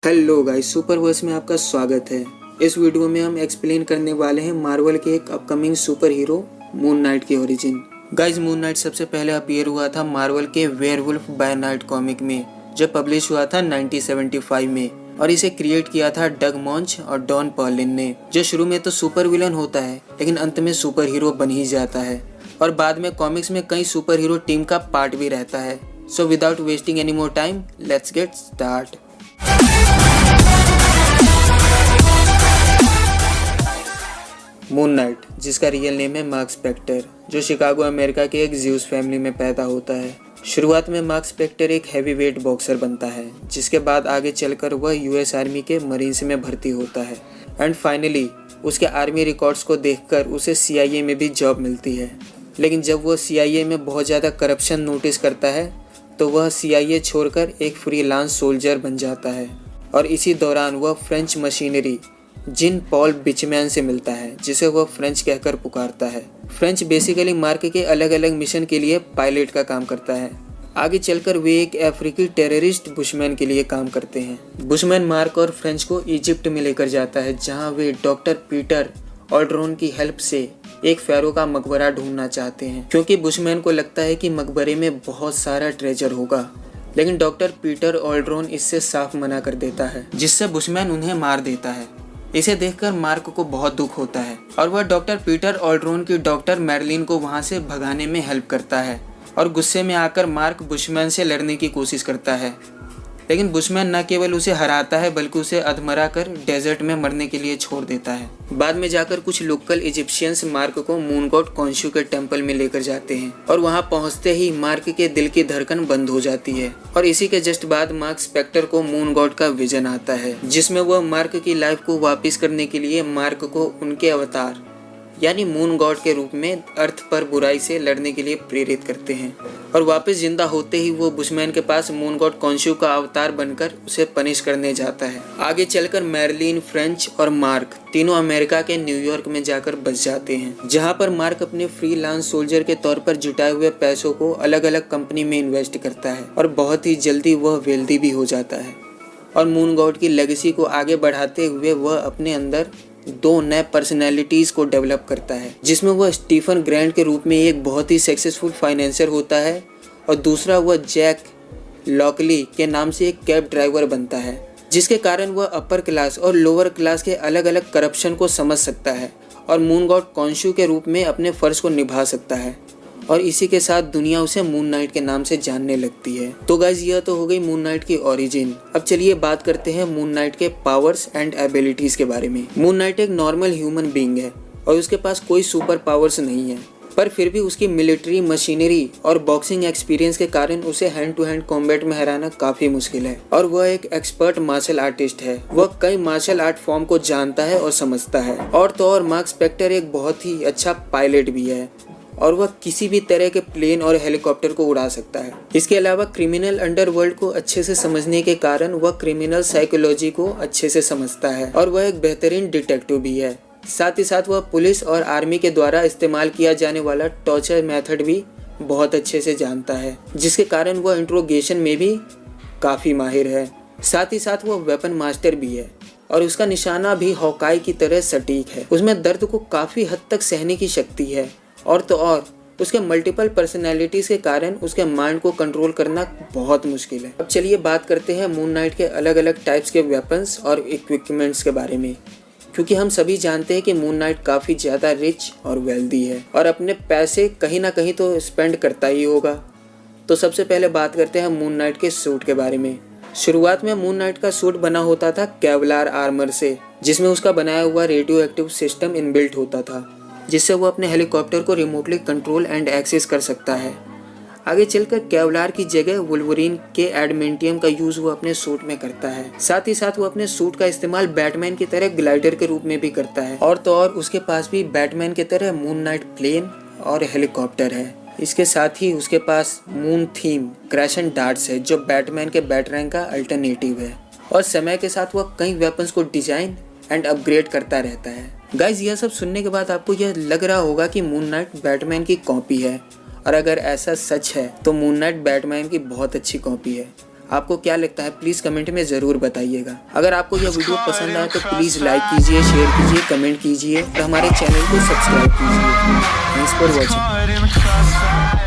Hello guys, सुपरवर्स में आपका स्वागत है। इस वीडियो में हम एक्सप्लेन करने वाले हैं मार्वल के एक upcoming super hero moon night की ओरिजिन। गाइस, मून नाइट सबसे पहले अपीयर हुआ था मार्वल के वेयरवुल्फ बाय नाइट कॉमिक में, जो पब्लिश हुआ था 1975 में, और इसे क्रिएट किया था डग मॉन्च और डॉन पर्लिन ने, जो शुरू में तो सुपर विलन होता है लेकिन अंत में सुपर हीरो बन ही जाता है और बाद में कॉमिक्स में कई सुपर हीरो टीम का पार्ट भी रहता है। So without wasting any more time, let's get start. Moon night, जिसका रियल नेम है मार्क स्पेक्टर, जो शिकागो अमेरिका के एक ज्यूस फैमिली में पैदा होता है। शुरुआत में मार्क स्पेक्टर एक हैवीवेट बॉक्सर बनता है, जिसके बाद आगे चलकर वह यूएस आर्मी के मरीन्स में भर्ती होता है एंड फाइनली उसके आर्मी रिकॉर्ड्स को देखकर उसे सीआईए में भी जॉब मिलती है। लेकिन जब वह सीआईए में बहुत ज़्यादा करप्शन नोटिस करता है तो वह सीआईए छोड़कर एक फ्रीलांस सोल्जर बन जाता है और इसी दौरान वह फ्रेंच मशीनरी जिन पॉल बिचमैन से मिलता है, जिसे वह फ्रेंच कहकर पुकारता है। फ्रेंच बेसिकली मार्क के अलग अलग मिशन के लिए पायलट का काम करता है। आगे चलकर वे एक अफ्रीकी टेररिस्ट बुशमैन के लिए काम करते हैं। बुशमैन मार्क और फ्रेंच को इजिप्ट में लेकर जाता है, जहां वे डॉक्टर पीटर ऑल्ड्रोन की हेल्प से एक फेरो का मकबरा ढूंढना चाहते हैं, क्योंकि बुशमैन को लगता है कि मकबरे में बहुत सारा ट्रेजर होगा। लेकिन डॉक्टर पीटर ऑल्ड्रोन इससे साफ मना कर देता है, जिससे बुशमैन उन्हें मार देता है। इसे देखकर मार्क को बहुत दुख होता है और वह डॉक्टर पीटर ऑल्ड्रोन की डॉक्टर मैरलिन को वहां से भगाने में हेल्प करता है और गुस्से में आकर मार्क बुशमैन से लड़ने की कोशिश करता है। लेकिन बुशमैन न केवल उसे हराता है बल्कि उसे अधमरा कर डेजर्ट में मरने के लिए छोड़ देता है। बाद में जाकर कुछ लोकल इजिप्शियंस मार्क को मून गॉड कॉन्शु के टेम्पल में लेकर जाते हैं और वहां पहुंचते ही मार्क के दिल की धड़कन बंद हो जाती है और इसी के जस्ट बाद मार्क स्पेक्टर को मून गॉड का विजन आता है, जिसमें वह मार्क की लाइफ को वापिस करने के लिए मार्क को उनके अवतार यानी मून गॉड के रूप में अर्थ पर बुराई से लड़ने के लिए प्रेरित करते हैं और वापस जिंदा होते ही वो बुशमैन के पास मून गॉड कॉन्शु का अवतार बनकर उसे पनिश करने जाता है। आगे चलकर मैरलिन, फ्रेंच और मार्क तीनों अमेरिका के न्यूयॉर्क में जाकर बस जाते हैं, जहां पर मार्क अपने फ्रीलांस सोल्जर के तौर पर जुटाए हुए पैसों को अलग अलग कंपनी में इन्वेस्ट करता है और बहुत ही जल्दी वह वेल्दी भी हो जाता है और मून गॉड की लेगेसी को आगे बढ़ाते हुए वह अपने अंदर दो नए पर्सनैलिटीज को डेवलप करता है, जिसमें वह स्टीफन ग्रैंट के रूप में एक बहुत ही सक्सेसफुल फाइनेंसर होता है और दूसरा वह जैक लॉकली के नाम से एक कैब ड्राइवर बनता है, जिसके कारण वह अपर क्लास और लोअर क्लास के अलग अलग करप्शन को समझ सकता है और मून गॉड कॉन्शु के रूप में अपने फर्ज को निभा सकता है और इसी के साथ दुनिया उसे मून नाइट के नाम से जानने लगती है। तो गाइज, यह तो हो गई मून नाइट की ओरिजिन। अब चलिए बात करते हैं मून नाइट के पावर्स एंड एबिलिटीज के बारे में। मून नाइट एक नॉर्मल ह्यूमन बीइंग है और उसके पास कोई सुपर पावर्स नहीं है, पर फिर भी उसकी मिलिट्री मशीनरी और बॉक्सिंग एक्सपीरियंस के कारण उसे हैंड टू हैंड कॉम्बैट में हराना काफी मुश्किल है और वह एक एक्सपर्ट मार्शल आर्टिस्ट है। वह कई मार्शल आर्ट फॉर्म को जानता है और समझता है और तो और मार्क स्पेक्टर एक बहुत ही अच्छा पायलट भी है और वह किसी भी तरह के प्लेन और हेलीकॉप्टर को उड़ा सकता है। इसके अलावा क्रिमिनल अंडरवर्ल्ड को अच्छे से समझने के कारण वह क्रिमिनल साइकोलॉजी को अच्छे से समझता है और वह एक बेहतरीन डिटेक्टिव भी है। साथ ही साथ वह पुलिस और आर्मी के द्वारा इस्तेमाल किया जाने वाला टॉर्चर मेथड भी बहुत अच्छे से जानता है, जिसके कारण वह इंट्रोगेशन में भी काफ़ी माहिर है। साथ ही साथ वह वेपन मास्टर भी है और उसका निशाना भी हॉकाई की तरह सटीक है। उसमें दर्द को काफ़ी हद तक सहने की शक्ति है और तो और उसके मल्टीपल पर्सनैलिटीज के कारण उसके माइंड को कंट्रोल करना बहुत मुश्किल है। अब चलिए बात करते हैं मून नाइट के अलग अलग टाइप्स के वेपन्स और इक्विपमेंट्स के बारे में, क्योंकि हम सभी जानते हैं कि मून नाइट काफ़ी ज़्यादा रिच और वेल्दी है और अपने पैसे कहीं ना कहीं तो स्पेंड करता ही होगा। तो सबसे पहले बात करते हैं मून नाइट के सूट के बारे में। शुरुआत में मून नाइट का सूट बना होता था केवलार आर्मर से, जिसमें उसका बनाया हुआ रेडियो एक्टिव सिस्टम इनबिल्ट होता था, जिससे वो अपने हेलीकॉप्टर को रिमोटली कंट्रोल एंड एक्सेस कर सकता है। आगे चलकर केवलार की जगह वुल्वरीन के एडमेंटियम का यूज वो अपने सूट में करता है। साथ ही साथ वो अपने सूट का इस्तेमाल बैटमैन की तरह ग्लाइडर के रूप में भी करता है और तो और उसके पास भी बैटमैन की तरह मून नाइट प्लेन और हेलीकॉप्टर है। इसके साथ ही उसके पास मून थीम क्रैशन डार्ट्स है, जो बैटमैन के बैटरैंक का अल्टरनेटिव है और समय के साथ वह कई वेपन्स को डिजाइन एंड अपग्रेड करता रहता है। गाइज, यह सब सुनने के बाद आपको यह लग रहा होगा कि मून नाइट बैटमैन की कॉपी है और अगर ऐसा सच है तो मून नाइट बैटमैन की बहुत अच्छी कॉपी है। आपको क्या लगता है प्लीज़ कमेंट में ज़रूर बताइएगा। अगर आपको यह वीडियो पसंद आए तो प्लीज़ लाइक कीजिए, शेयर कीजिए, कमेंट कीजिए और हमारे चैनल को सब्सक्राइब कीजिए। Thanks for watching.